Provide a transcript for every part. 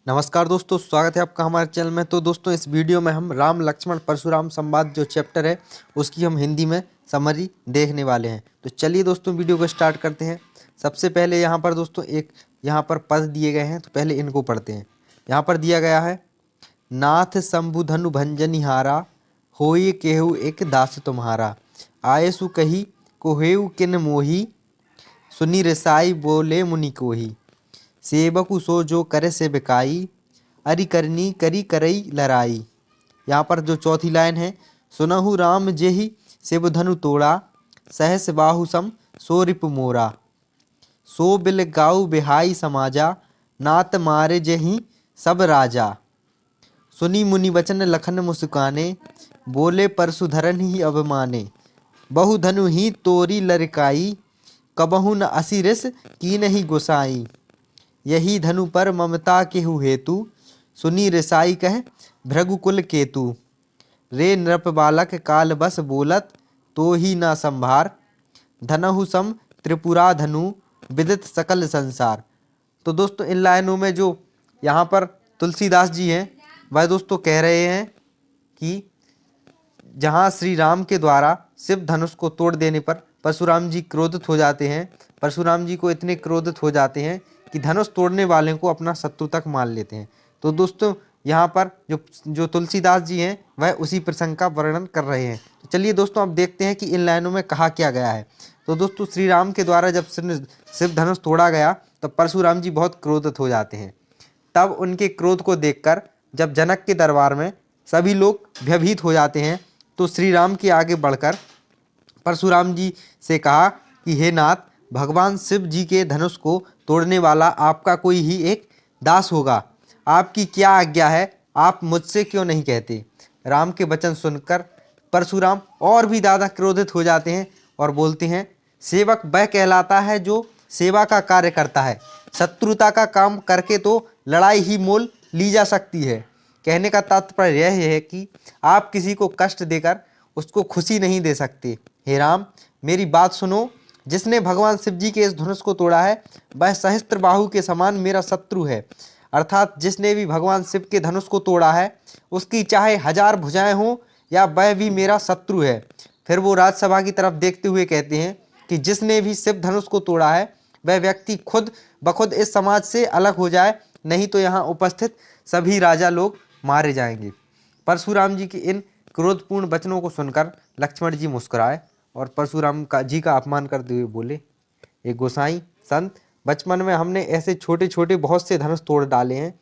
नमस्कार दोस्तों, स्वागत है आपका हमारे चैनल में। तो दोस्तों, इस वीडियो में हम राम लक्ष्मण परशुराम संवाद जो चैप्टर है उसकी हम हिंदी में समरी देखने वाले हैं। तो चलिए दोस्तों, वीडियो को स्टार्ट करते हैं। सबसे पहले यहाँ पर दोस्तों एक पर पद दिए गए हैं, तो पहले इनको पढ़ते हैं। यहाँ पर दिया गया है, नाथ शंभुधनु भंजनिहारा, होई केहू एक दास तुम्हारा, आये सु कही कोहेऊ किन मोही, सुनी रसाई बोले मुनि कोही, सेवकु सो जो करे से बिकाई, अरि करनी करी करई लड़ाई। यहाँ पर जो चौथी लाइन है, सुनहु राम जेहि शिव धनु तोड़ा, सहस बाहु सम सो रिपु मोरा, सो बिल गाऊ बिहाई समाजा, नात मारे जेहि सब राजा, सुनी मुनि वचन लखन मुस्काने, बोले परशुधरन ही अभिमाने, बहु धनु ही तोरी लड़काई, कबहु न असिरिस की नहीं गुसाई, यही धनु पर ममता केहु हेतु, सुनी रिसाई कह भृगुकुल केतु, रे नृप बालक काल बस बोलत, तो ही ना संभार, धनहु सम त्रिपुरा धनु, विदित सकल संसार। तो दोस्तों, इन लाइनों में जो यहाँ पर तुलसीदास जी हैं वह दोस्तों कह रहे हैं कि जहाँ श्री राम के द्वारा शिव धनुष को तोड़ देने पर परशुराम जी क्रोधित हो जाते हैं। परशुराम जी को इतने क्रोधित हो जाते हैं कि धनुष तोड़ने वाले को अपना शत्रु तक मान लेते हैं। तो दोस्तों, यहाँ पर जो तुलसीदास जी हैं वह उसी प्रसंग का वर्णन कर रहे हैं। तो चलिए दोस्तों, अब देखते हैं कि इन लाइनों में कहा क्या गया है। तो दोस्तों, श्री राम के द्वारा जब शिव धनुष तोड़ा गया तो परशुराम जी बहुत क्रोधित हो जाते हैं। तब उनके क्रोध को देखकर जब जनक के दरबार में सभी लोग भयभीत हो जाते हैं, तो श्री राम के आगे बढ़कर परशुराम जी से कहा कि हे नाथ, भगवान शिव जी के धनुष को तोड़ने वाला आपका कोई ही एक दास होगा। आपकी क्या आज्ञा है, आप मुझसे क्यों नहीं कहते। राम के वचन सुनकर परशुराम और भी ज़्यादा क्रोधित हो जाते हैं और बोलते हैं, सेवक वह कहलाता है जो सेवा का कार्य करता है। शत्रुता का काम करके तो लड़ाई ही मोल ली जा सकती है। कहने का तात्पर्य यह है कि आप किसी को कष्ट देकर उसको खुशी नहीं दे सकते। हे राम, मेरी बात सुनो। जिसने भगवान शिव जी के इस धनुष को तोड़ा है वह सहस्त्र बाहु के समान मेरा शत्रु है। अर्थात जिसने भी भगवान शिव के धनुष को तोड़ा है उसकी चाहे 1000 भुजाएं हों या वह भी मेरा शत्रु है। फिर वो राजसभा की तरफ देखते हुए कहते हैं कि जिसने भी शिव धनुष को तोड़ा है वह व्यक्ति खुद बखुद इस समाज से अलग हो जाए, नहीं तो यहाँ उपस्थित सभी राजा लोग मारे जाएंगे। परशुराम जी के इन क्रोधपूर्ण वचनों को सुनकर लक्ष्मण जी मुस्कुराए और परशुराम जी का अपमान करते हुए बोले, एक गोसाई संत, बचपन में हमने ऐसे छोटे छोटे बहुत से धनुष तोड़ डाले हैं,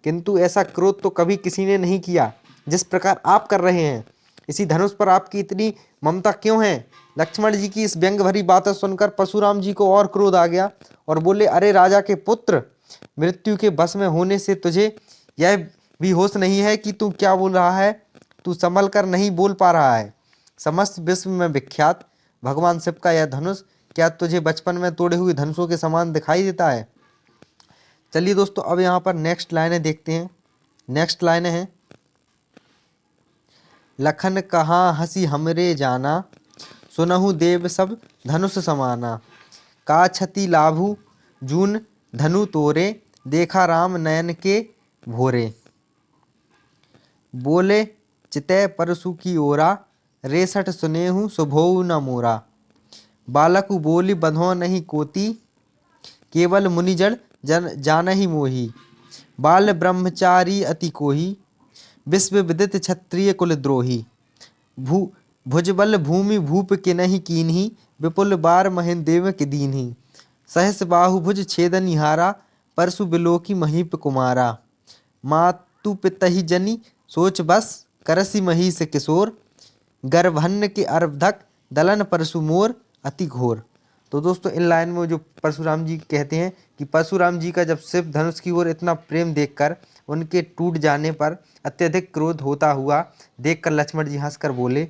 किंतु ऐसा क्रोध तो कभी किसी ने नहीं किया जिस प्रकार आप कर रहे हैं। इसी धनुष पर आपकी इतनी ममता क्यों है। लक्ष्मण जी की इस व्यंग भरी बातें सुनकर परशुराम जी को और क्रोध आ गया और बोले, अरे राजा के पुत्र, मृत्यु के बस में होने से तुझे यह भी होश नहीं है कि तू क्या बोल रहा है। तू संभल कर नहीं बोल पा रहा है। समस्त विश्व में विख्यात भगवान शिव का यह धनुष क्या तुझे बचपन में तोड़े हुए धनुषों के समान दिखाई देता है। चलिए दोस्तों, अब यहाँ पर नेक्स्ट लाइनें देखते हैं। नेक्स्ट लाइनें हैं, लखन कहाँ हंसी हमरे जाना, सुनहु देव सब धनुष समाना, का क्षति लाभु जून धनु तोरे, देखा राम नयन के भोरे, बोले चितय परसु की ओरा, रेसठ सुनेहु सुभोउ न मोरा, बालकु बोली बंधो नहीं कोती, केवल मुनिजन जानहि मोही, बाल ब्रह्मचारी अति कोही, विश्व विदित क्षत्रिय कुल द्रोही, भुजबल भूमि भूप के नहीं कीन्ही, विपुल बार महें देव के दीन्ही, सहस बाहु भुज छेदनिहारा, परसु बिलोकी महीप कुमारा, मातु पितहि जनि सोच बस, करसी महिष किशोर, गर्भन्न के अर्धक दलन परशु मोर, अति घोर। तो दोस्तों, इन लाइन में जो परशुराम जी कहते हैं कि परशुराम जी का जब शिव धनुष की ओर इतना प्रेम देखकर उनके टूट जाने पर अत्यधिक क्रोध होता हुआ देखकर लक्ष्मण जी हंसकर बोले,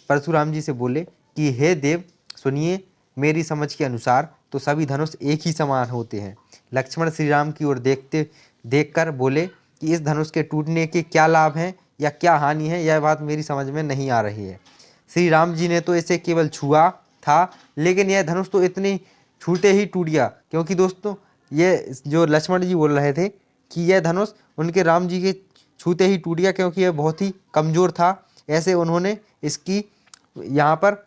परशुराम जी से बोले कि हे देव, सुनिए, मेरी समझ के अनुसार तो सभी धनुष एक ही समान होते हैं। लक्ष्मण श्री राम की ओर देखकर बोले कि इस धनुष के टूटने के क्या लाभ हैं या क्या हानि है, यह बात मेरी समझ में नहीं आ रही है। श्री राम जी ने तो इसे केवल छुआ था, लेकिन यह धनुष तो इतने छूटे ही टूट गया। क्योंकि दोस्तों, ये जो लक्ष्मण जी बोल रहे थे कि यह धनुष उनके राम जी के छूते ही टूट गया, क्योंकि यह बहुत ही कमज़ोर था। ऐसे उन्होंने इसकी यहाँ पर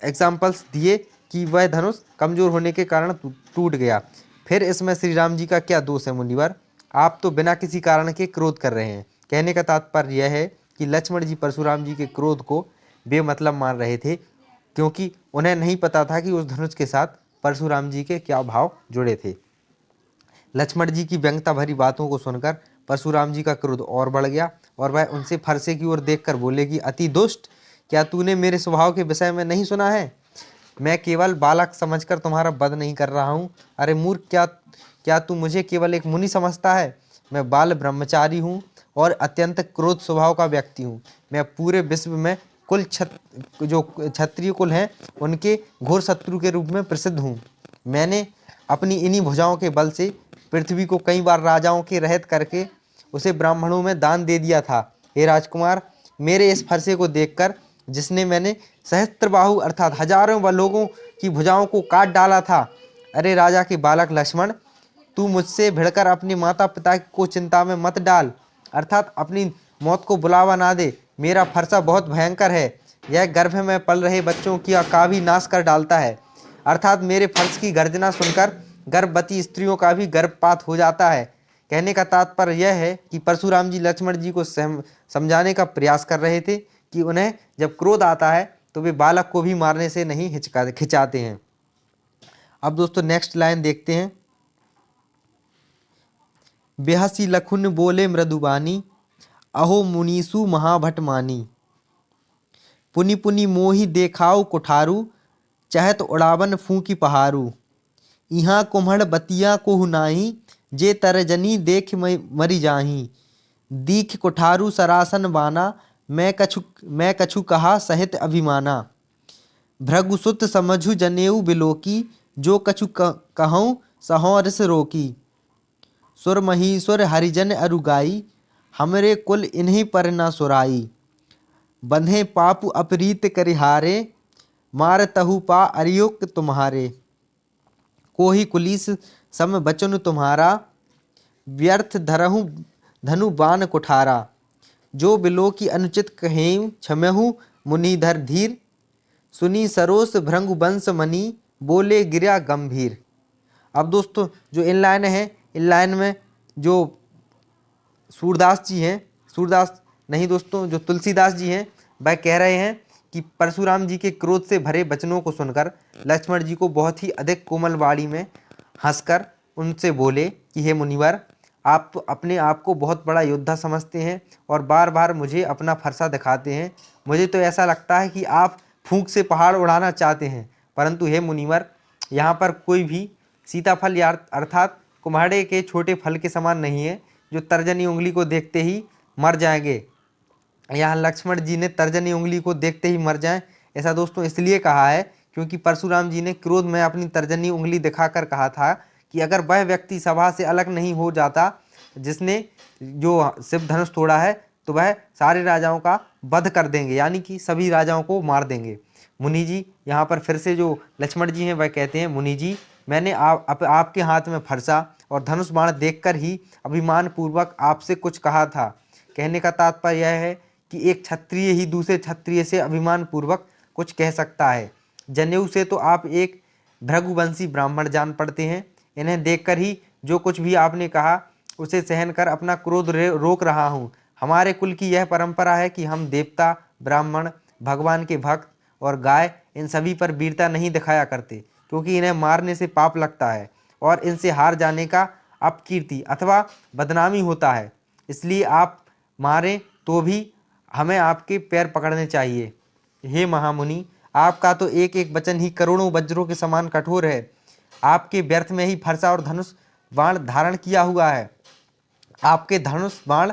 एग्जाम्पल्स दिए कि वह धनुष कमज़ोर होने के कारण टूट गया। फिर इसमें श्री राम जी का क्या दोष है मुनिवर? आप तो बिना किसी कारण के क्रोध कर रहे हैं। कहने का तात्पर्य यह है कि लक्ष्मण जी परशुराम जी के क्रोध को बेमतलब मान रहे थे, क्योंकि उन्हें नहीं पता था कि उस धनुष के साथ परशुराम जी के क्या भाव जुड़े थे। लक्ष्मण जी की व्यंग्यता भरी बातों को सुनकर परशुराम जी का क्रोध और बढ़ गया और वह उनसे फरसे की ओर देखकर बोले कि अति दुष्ट, क्या तूने मेरे स्वभाव के विषय में नहीं सुना है? मैं केवल बालक समझकर तुम्हारा वध नहीं कर रहा हूँ। अरे मूर्ख, क्या तू मुझे केवल एक मुनि समझता है? मैं बाल ब्रह्मचारी हूँ और अत्यंत क्रोध स्वभाव का व्यक्ति हूँ। मैं पूरे विश्व में जो क्षत्रिय कुल हैं उनके घोर शत्रु के रूप में प्रसिद्ध हूँ। मैंने अपनी इन्हीं भुजाओं के बल से पृथ्वी को कई बार राजाओं के रहित करके उसे ब्राह्मणों में दान दे दिया था। हे राजकुमार, मेरे इस फरसे को देखकर, जिसने मैंने सहस्त्रबाहु अर्थात हजारों लोगों की भुजाओं को काट डाला था, अरे राजा के बालक लक्ष्मण, तू मुझसे भिड़कर अपने माता पिता को चिंता में मत डाल, अर्थात अपनी मौत को बुलावा ना दे। मेरा फरसा बहुत भयंकर है, यह गर्भ में पल रहे बच्चों का भी नाश कर डालता है। अर्थात मेरे फर्ज की गर्जना सुनकर गर्भवती स्त्रियों का भी गर्भपात हो जाता है। कहने का तात्पर्य यह है कि परशुराम जी लक्ष्मण जी को समझाने का प्रयास कर रहे थे कि उन्हें जब क्रोध आता है तो वे बालक को भी मारने से नहीं खिंचाते हैं। अब दोस्तों नेक्स्ट लाइन देखते हैं। बेहसी लखुन बोले मृदुबानी, अहो मुनीसु महाभट मानी। पुनि पुनि मोहि देखाऊ कुठारू, चहत उड़ावन फूकी पहारू। इहाँ कुम्हड़ बतिया कोहु नाही, जे तरजनी देख मरी जाही। दीख कुठारू सरासन बाना, मैं कछु कहा सहित अभिमाना। भृगुसुत समझु जनेऊ बिलोकी, जो कछु कहूँ सहों रिस रोकी। सुर महीश्वर हरिजन अरुगाई, हमरे कुल इन्हीं पर न सुराई। बंधे पापु अपरीत करिहारे, मार तहु पा अरियुक्त तुम्हारे। कोहि कुलीस सम बचन तुम्हारा, व्यर्थ धरहु धनु बान कुठारा। जो बिलो की अनुचित कहें क्षमहु मुनिधर धीर, सुनी सरोस भृंगु वंश मनी, बोले गिरा गंभीर। अब दोस्तों जो इन लाइन है, इन लाइन में जो सूरदास जी हैं, सूरदास नहीं दोस्तों, जो तुलसीदास जी हैं, वह कह रहे हैं कि परशुराम जी के क्रोध से भरे वचनों को सुनकर लक्ष्मण जी को बहुत ही अधिक कोमल वाणी में हंसकर उनसे बोले कि हे मुनिवर, आप अपने आप को बहुत बड़ा योद्धा समझते हैं और बार बार मुझे अपना फरसा दिखाते हैं। मुझे तो ऐसा लगता है कि आप फूंक से पहाड़ उड़ाना चाहते हैं, परंतु हे मुनिवर, यहाँ पर कोई भी सीताफल या अर्थात कुम्हाड़े के छोटे फल के समान नहीं है, जो तर्जनी उंगली को देखते ही मर जाएंगे। यहाँ लक्ष्मण जी ने तर्जनी उंगली को देखते ही मर जाएं, ऐसा दोस्तों इसलिए कहा है क्योंकि परशुराम जी ने क्रोध में अपनी तर्जनी उंगली दिखाकर कहा था कि अगर वह व्यक्ति सभा से अलग नहीं हो जाता जिसने जो शिव धनुष तोड़ा है, तो वह सारे राजाओं का वध कर देंगे, यानी कि सभी राजाओं को मार देंगे। मुनि जी यहाँ पर फिर से जो लक्ष्मण जी हैं वह कहते हैं, मुनि जी, मैंने आपके हाथ में फरसा और धनुष बाण देखकर ही अभिमान पूर्वक आपसे कुछ कहा था। कहने का तात्पर्य यह है कि एक क्षत्रिय ही दूसरे क्षत्रिय से अभिमान पूर्वक कुछ कह सकता है। जनेऊ से तो आप एक भृगुवंशी ब्राह्मण जान पड़ते हैं। इन्हें देखकर ही जो कुछ भी आपने कहा उसे सहन कर अपना क्रोध रोक रहा हूँ। हमारे कुल की यह परंपरा है कि हम देवता, ब्राह्मण, भगवान के भक्त और गाय, इन सभी पर वीरता नहीं दिखाया करते, क्योंकि इन्हें मारने से पाप लगता है और इनसे हार जाने का अपकीर्ति अथवा बदनामी होता है। इसलिए आप मारें तो भी हमें आपके पैर पकड़ने चाहिए। हे महामुनि, आपका तो एक एक वचन ही करोड़ों वज्रों के समान कठोर है। आपके व्यर्थ में ही फरसा और धनुष बाण धारण किया हुआ है। आपके धनुष बाण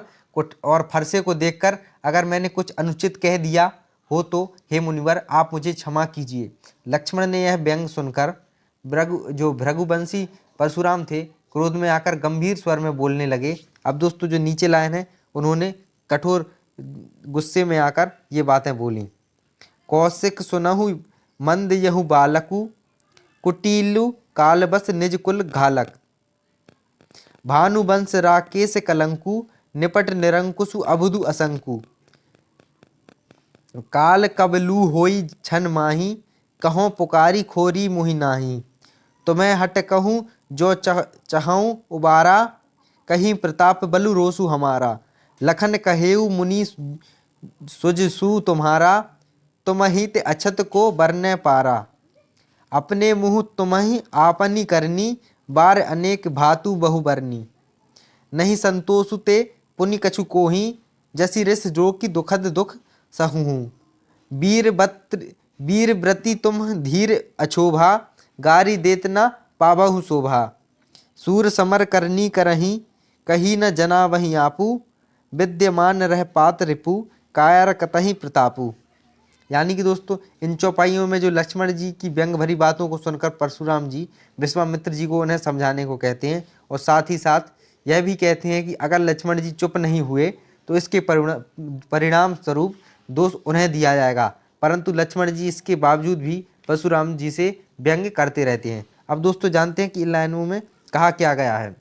और फरसे को देखकर अगर मैंने कुछ अनुचित कह दिया हो तो हे मुनिवर, आप मुझे क्षमा कीजिए। लक्ष्मण ने यह व्यंग सुनकर जो भृगुवंशी परशुराम थे, क्रोध में आकर गंभीर स्वर में बोलने लगे। अब दोस्तों जो नीचे लाइन है, उन्होंने कठोर गुस्से में आकर ये बातें बोली। कौशिक सुनहु मंद यहु बालकु, कुटिलु कालबस निज कुल घालक। भानुवंश राकेश कलंकु, निपट निरंकुशु अबुधु असंकु। काल कबलू होई छन माही, कहों पुकारी खोरी मुहि नाही। तुम्हें हट कहूँ जो चहऊँ उबारा, कहीं प्रताप बलु रोसु हमारा। लखन कहेऊ मुनि सुजसु तुम्हारा, तुम ही ते अछत को बरने पारा। अपने मुँह तुम्हि आपनी करनी, बार अनेक भातु बहु बरनी। नहीं संतोषु ते पुनि कछु कोही, जसी रिस जो की दुखद दुख सहूँ। वीर व्रति तुम धीर अछोभा, गारी देत न पाबहु शोभा। सूर समर करनी करही, कही न जना वही आपू। विद्यमान रह पात रिपु, कायर कतहि प्रतापु। यानी कि दोस्तों इन चौपाइयों में जो लक्ष्मण जी की व्यंग भरी बातों को सुनकर परशुराम जी विश्वामित्र जी को उन्हें समझाने को कहते हैं, और साथ ही साथ यह भी कहते हैं कि अगर लक्ष्मण जी चुप नहीं हुए तो इसके परिणाम स्वरूप दोष उन्हें दिया जाएगा। परंतु लक्ष्मण जी इसके बावजूद भी परशुराम जी से व्यंग करते रहते हैं। अब दोस्तों जानते हैं कि इन लाइनों में कहा क्या गया है।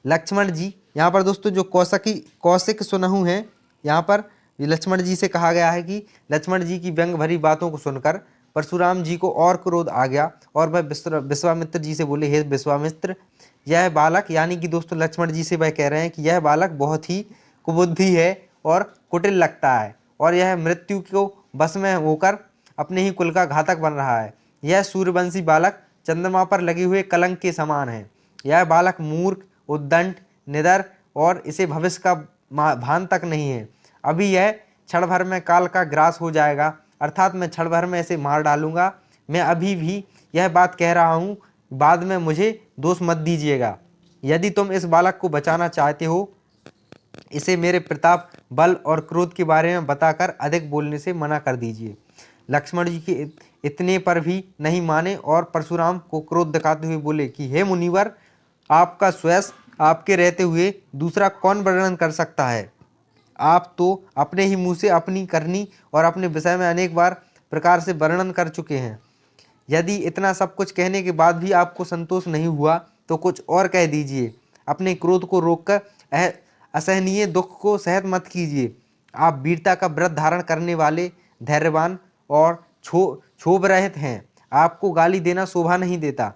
लक्ष्मण जी यहाँ पर दोस्तों जो कौशिक सुनहु हैं, यहाँ पर लक्ष्मण जी से कहा गया है कि लक्ष्मण जी की व्यंग भरी बातों को सुनकर परशुराम जी को और क्रोध आ गया और वह विश्वामित्र जी से बोले, हे विश्वामित्र, यह बालक, यानी कि दोस्तों लक्ष्मण जी से वह कह रहे हैं कि यह बालक बहुत ही कुबुद्धि है और कुटिल लगता है, और यह मृत्यु को बस में होकर अपने ही कुल का घातक बन रहा है। यह सूर्यवंशी बालक चंद्रमा पर लगे हुए कलंक के समान है। यह बालक मूर्ख, उद्दंड, निडर और इसे भविष्य का भान तक नहीं है। अभी यह क्षण भर में काल का ग्रास हो जाएगा, अर्थात मैं क्षण भर में इसे मार डालूंगा। मैं अभी भी यह बात कह रहा हूँ, बाद में मुझे दोष मत दीजिएगा। यदि तुम इस बालक को बचाना चाहते हो, इसे मेरे प्रताप, बल और क्रोध के बारे में बताकर अधिक बोलने से मना कर दीजिए। लक्ष्मण जी के इतने पर भी नहीं माने और परशुराम को क्रोध दिखाते हुए बोले कि हे मुनिवर, आपका स्वयं आपके रहते हुए दूसरा कौन वर्णन कर सकता है। आप तो अपने ही मुँह से अपनी करनी और अपने विषय में अनेक बार प्रकार से वर्णन कर चुके हैं। यदि इतना सब कुछ कहने के बाद भी आपको संतोष नहीं हुआ तो कुछ और कह दीजिए। अपने क्रोध को रोककर असहनीय दुख को सहन मत कीजिए। आप वीरता का व्रत धारण करने वाले, धैर्यवान और क्षोभ रहित हैं। आपको गाली देना शोभा नहीं देता।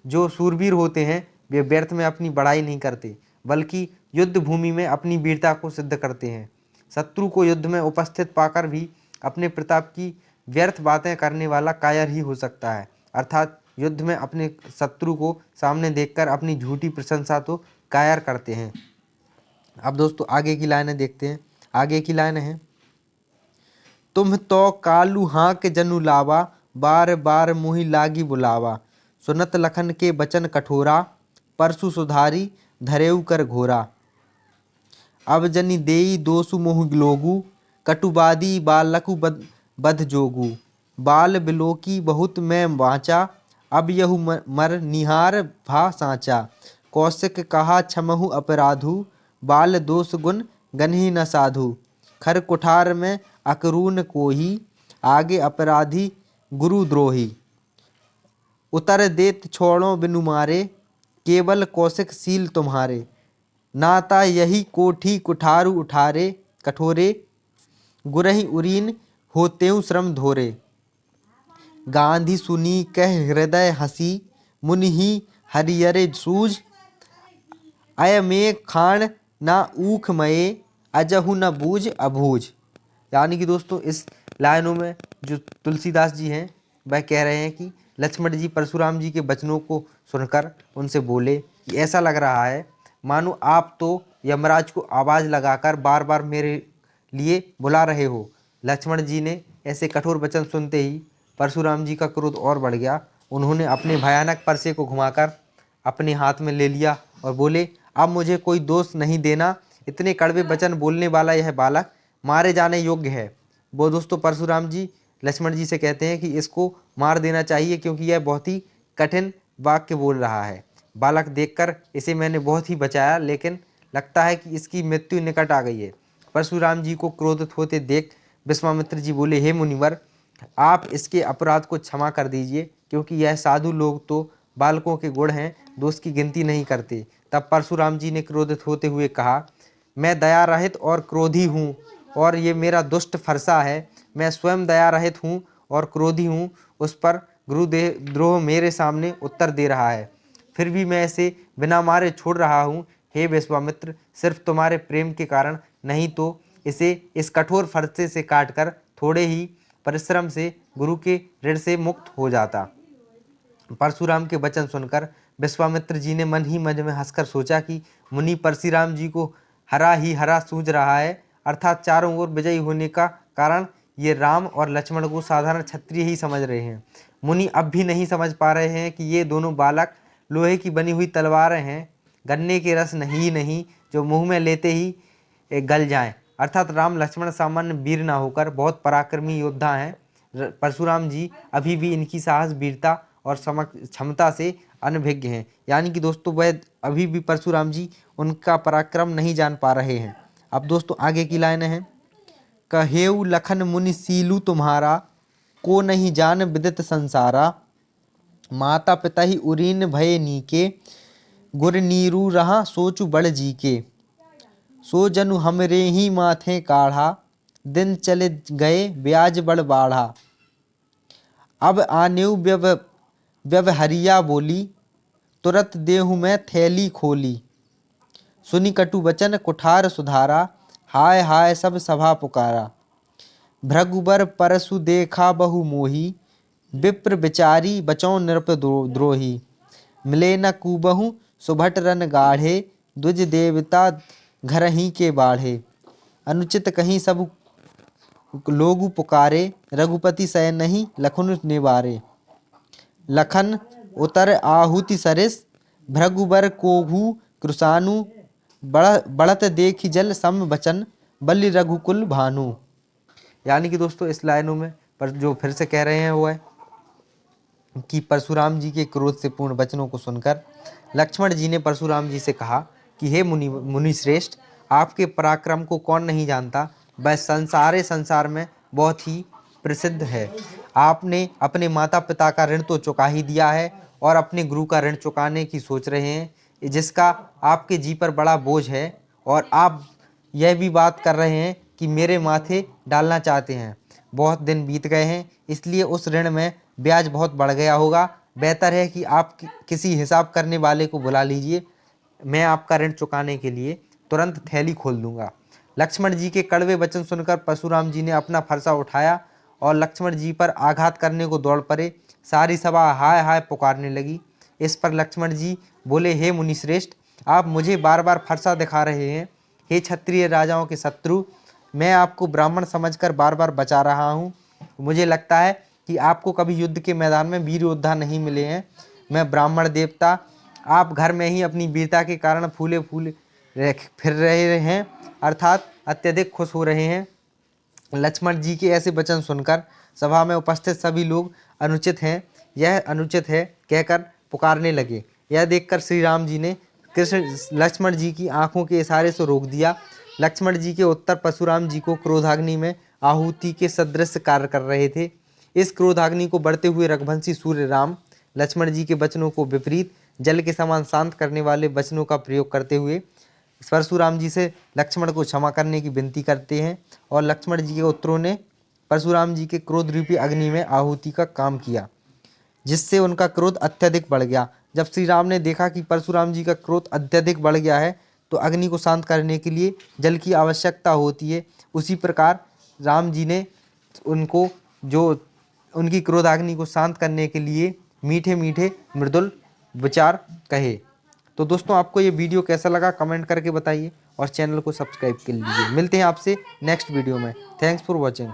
जो शूरवीर होते हैं वे व्यर्थ में अपनी बड़ाई नहीं करते, बल्कि युद्ध भूमि में अपनी वीरता को सिद्ध करते हैं। शत्रु को युद्ध में उपस्थित पाकर भी अपने प्रताप की व्यर्थ बातें करने वाला कायर ही हो सकता है, अर्थात युद्ध में अपने शत्रु को सामने देखकर अपनी झूठी प्रशंसा तो कायर करते हैं। अब दोस्तों आगे की लाइनें देखते हैं। आगे की लाइन है, तुम तो कालू हाँक जनु लावा, बार बार मुहि लागी बुलावा। सुनत लखन के बचन कठोरा, परसु सुधारी धरेऊ कर घोरा। अब जनि देई दोसु मोह लोगु, कटुबादी बालकु बध जोगु। बाल बिलोकी बहुत मैं बाँचा, अब यहु मर निहार भा साँचा। कौशिक कहा क्षमहु अपराधु, बाल दोष गुण गन्ही न साधु। खर कुठार में अकरून कोही, आगे अपराधी गुरु द्रोही। उतर देत छोड़ो बिनु मारे, केवल कौशिक सील तुम्हारे। नाता यही कोठी कुठारु उठारे, कठोरे गुरहि उरीन होतेउ श्रम धोरे। गांधी सुनी कह हृदय हसी, मुनि ही हरियरे सूझ। अय में खान ना ऊख मये, अजहु न बूझ अबूझ। यानी कि दोस्तों इस लाइनों में जो तुलसीदास जी हैं वह कह रहे हैं कि लक्ष्मण जी परशुराम जी के वचनों को सुनकर उनसे बोले कि ऐसा लग रहा है मानो आप तो यमराज को आवाज़ लगाकर बार बार मेरे लिए बुला रहे हो। लक्ष्मण जी ने ऐसे कठोर वचन सुनते ही परशुराम जी का क्रोध और बढ़ गया। उन्होंने अपने भयानक परसे को घुमाकर अपने हाथ में ले लिया और बोले, अब मुझे कोई दोष नहीं देना। इतने कड़वे वचन बोलने वाला यह बालक मारे जाने योग्य है। वो दोस्तों परशुराम जी लक्ष्मण जी से कहते हैं कि इसको मार देना चाहिए, क्योंकि यह बहुत ही कठिन वाक्य बोल रहा है। बालक देखकर इसे मैंने बहुत ही बचाया, लेकिन लगता है कि इसकी मृत्यु निकट आ गई है। परशुराम जी को क्रोधित होते देख विश्वामित्र जी बोले, हे मुनिवर, आप इसके अपराध को क्षमा कर दीजिए, क्योंकि यह साधु लोग तो बालकों के गुण हैं, दोष की गिनती नहीं करते। तब परशुराम जी ने क्रोधित होते हुए कहा, मैं दया रहित और क्रोधी हूँ और ये मेरा दुष्ट फरसा है। मैं स्वयं दया रहित हूँ और क्रोधी हूँ, उस पर गुरुद्रोह मेरे सामने उत्तर दे रहा है, फिर भी मैं इसे बिना मारे छोड़ रहा हूँ। हे विश्वामित्र, सिर्फ तुम्हारे प्रेम के कारण, नहीं तो इसे इस कठोर फरसे से काटकर थोड़े ही परिश्रम से गुरु के ऋण से मुक्त हो जाता। परशुराम के वचन सुनकर विश्वामित्र जी ने मन ही मन में हंसकर सोचा कि मुनि परशुराम जी को हरा ही हरा सूझ रहा है, अर्थात चारों ओर विजयी होने का कारण ये राम और लक्ष्मण को साधारण क्षत्रिय ही समझ रहे हैं। मुनि अब भी नहीं समझ पा रहे हैं कि ये दोनों बालक लोहे की बनी हुई तलवारें हैं, गन्ने के रस नहीं जो मुंह में लेते ही गल जाएं। अर्थात राम लक्ष्मण सामान्य वीर ना होकर बहुत पराक्रमी योद्धा हैं। परशुराम जी अभी भी इनकी साहस, वीरता और क्षमता से अनभिज्ञ हैं। यानी कि दोस्तों वह अभी भी परशुराम जी उनका पराक्रम नहीं जान पा रहे हैं। अब दोस्तों आगे की लाइनें हैं, कहेऊ लखन मुनि सीलू तुम्हारा, को नहीं जान विदित संसारा। माता पिता ही उरीन भय नीके, गुर नीरू रहा सोचु बड़ जी के। सो जनु हमरे ही माथे काढ़ा, दिन चले गए ब्याज बड़ बाढ़ा। अब आनेऊ व्यवहरिया बोली, तुरत देहु में थैली खोली। सुनी कटु वचन कुठार सुधारा, हाय हाय सब सभा पुकारा। भृगुबर परसु देखा बहु मोही, विप्र विचारी बचौ नृप द्रोही। मिले न कुबहु सुभट रन गाढ़े, द्विज देवता घर ही के बाढ़े। अनुचित कहीं सब लोगु पुकारे, रघुपति सह नहीं लखन निवारे। लखन उतर आहुति सरिस, भृगुबर कोहू कृसानु। बढ़त देखी जल सम बचन, बलि रघुकुल भानु। यानी कि दोस्तों इस लाइनों में पर जो फिर से कह रहे हैं वो है कि परशुराम जी के क्रोध से पूर्ण वचनों को सुनकर लक्ष्मण जी ने परशुराम जी से कहा कि हे मुनि श्रेष्ठ, आपके पराक्रम को कौन नहीं जानता, वह संसार में बहुत ही प्रसिद्ध है। आपने अपने माता पिता का ऋण तो चुका ही दिया है और अपने गुरु का ऋण चुकाने की सोच रहे हैं, जिसका आपके जी पर बड़ा बोझ है, और आप यह भी बात कर रहे हैं कि मेरे माथे डालना चाहते हैं। बहुत दिन बीत गए हैं, इसलिए उस ऋण में ब्याज बहुत बढ़ गया होगा। बेहतर है कि आप किसी हिसाब करने वाले को बुला लीजिए, मैं आपका ऋण चुकाने के लिए तुरंत थैली खोल दूंगा। लक्ष्मण जी के कड़वे वचन सुनकर परशुराम जी ने अपना फरसा उठाया और लक्ष्मण जी पर आघात करने को दौड़ पड़े। सारी सभा हाय हाय पुकारने लगी। इस पर लक्ष्मण जी बोले, हे मुनिश्रेष्ठ, आप मुझे बार बार फरसा दिखा रहे हैं। हे क्षत्रिय राजाओं के शत्रु, मैं आपको ब्राह्मण समझकर बार बार बचा रहा हूँ। मुझे लगता है कि आपको कभी युद्ध के मैदान में वीर योद्धा नहीं मिले हैं। मैं ब्राह्मण देवता, आप घर में ही अपनी वीरता के कारण फूले फूले फिर रहे हैं, अर्थात अत्यधिक खुश हो रहे हैं। लक्ष्मण जी के ऐसे वचन सुनकर सभा में उपस्थित सभी लोग यह अनुचित है कहकर पुकारने लगे। यह देखकर श्री राम जी ने लक्ष्मण जी की आंखों के इशारे से रोक दिया। लक्ष्मण जी के उत्तर परशुराम जी को क्रोधाग्नि में आहुति के सदृश कार्य कर रहे थे। इस क्रोधाग्नि को बढ़ते हुए रघुवंशी सूर्य राम लक्ष्मण जी के वचनों को विपरीत जल के समान शांत करने वाले वचनों का प्रयोग करते हुए परशुराम जी से लक्ष्मण को क्षमा करने की विनती करते हैं, और लक्ष्मण जी के उत्तरों ने परशुराम जी के क्रोध रूपी अग्नि में आहुति का काम किया, जिससे उनका क्रोध अत्यधिक बढ़ गया। जब श्री राम ने देखा कि परशुराम जी का क्रोध अत्यधिक बढ़ गया है तो अग्नि को शांत करने के लिए जल की आवश्यकता होती है। उसी प्रकार राम जी ने उनकी क्रोधाग्नि को शांत करने के लिए मीठे मीठे मृदुल विचार कहे। तो दोस्तों आपको ये वीडियो कैसा लगा कमेंट करके बताइए और चैनल को सब्सक्राइब कर लीजिए। मिलते हैं आपसे नेक्स्ट वीडियो में। Thanks for watching.